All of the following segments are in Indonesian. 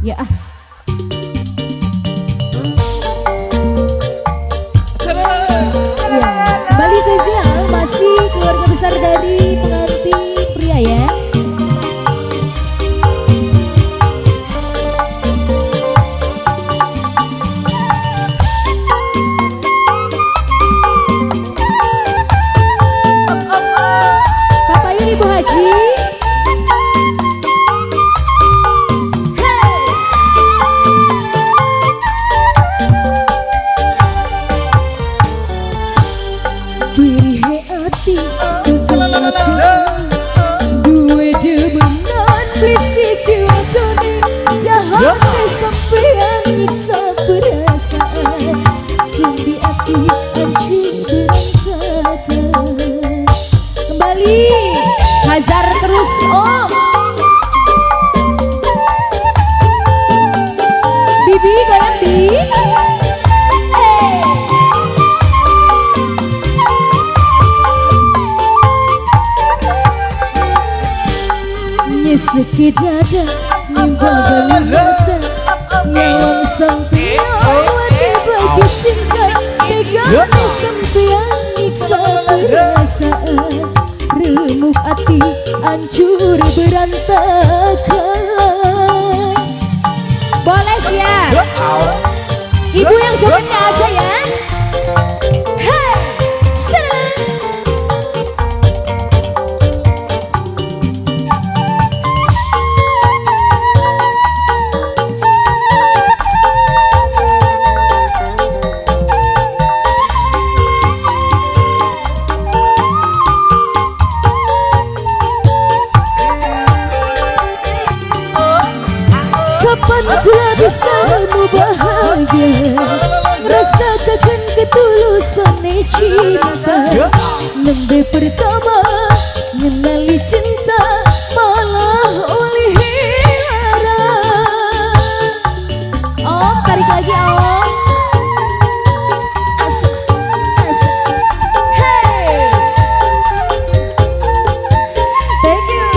Ya ah. Ya, kembali spesial masih keluarga besar dari pengantin pria ya. Kapayun Ibu Haji. Duwe demenan bisi jiwa doni jahat sampean nyiksa perasaan sumbi hati hancur berantakan. Kembali hajar terus om Bibi goyang Bi. Sekedada nimba balik mata nyawang sampean wadi bagi cinta tegane sampean nyiksa perasaan remuk hati hancur berantakan. Boleh siap ibu yang jogetnya aja ya. Kapan pula bisa bahagia rasakan ketulusan cinta nembe pertama mengenali cinta malah oleh lara. Om tarik lagi om. Asik asik. Hey, thank you.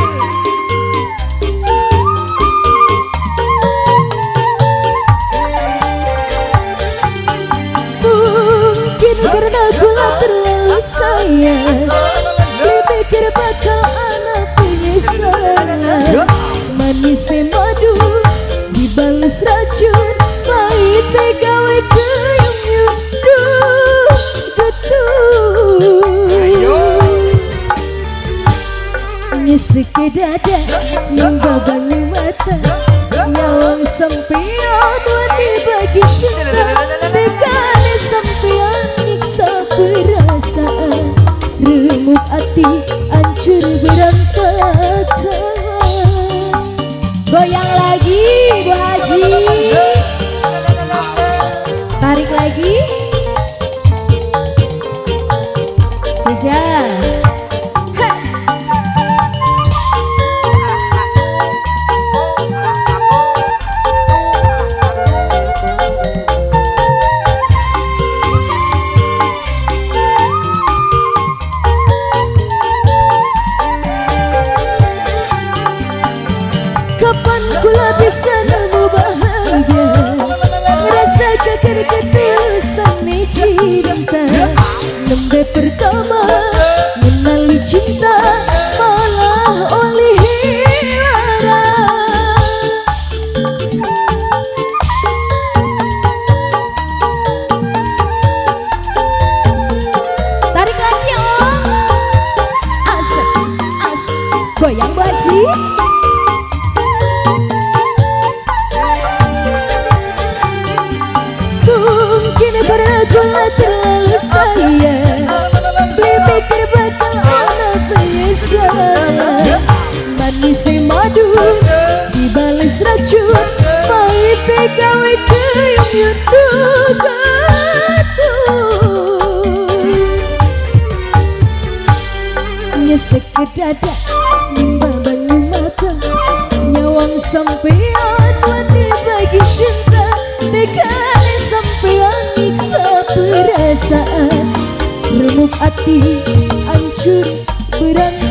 Karena gula terlalu sayang dipikir bakal anak penyesalan manis madu dibalas racun pahit gawe keyung duh nyesek ke dada membabangi mata nyawang sampean wadi bagi cinta tegane sampean perasaan remuk hati hancur berantakan. Goyang lagi Bu Haji, tarik lagi spesial. Kapan kula bisa nemu bahagia merasakan ketulusan cinta nembe pertama mengenali cinta malah oleh lara. Tarik lagi om. Asik asik goyang Bu Haji. Mungkin karena gula terlalu sayang berpikir bakal anak penyesalan manis madu dibalas racun pahit gawe keyung nyesek ke dada membabangi mata nyawang sampean wadi bagi cinta tegane sampean nyiksa perasaan remuk hati hancur berantakan.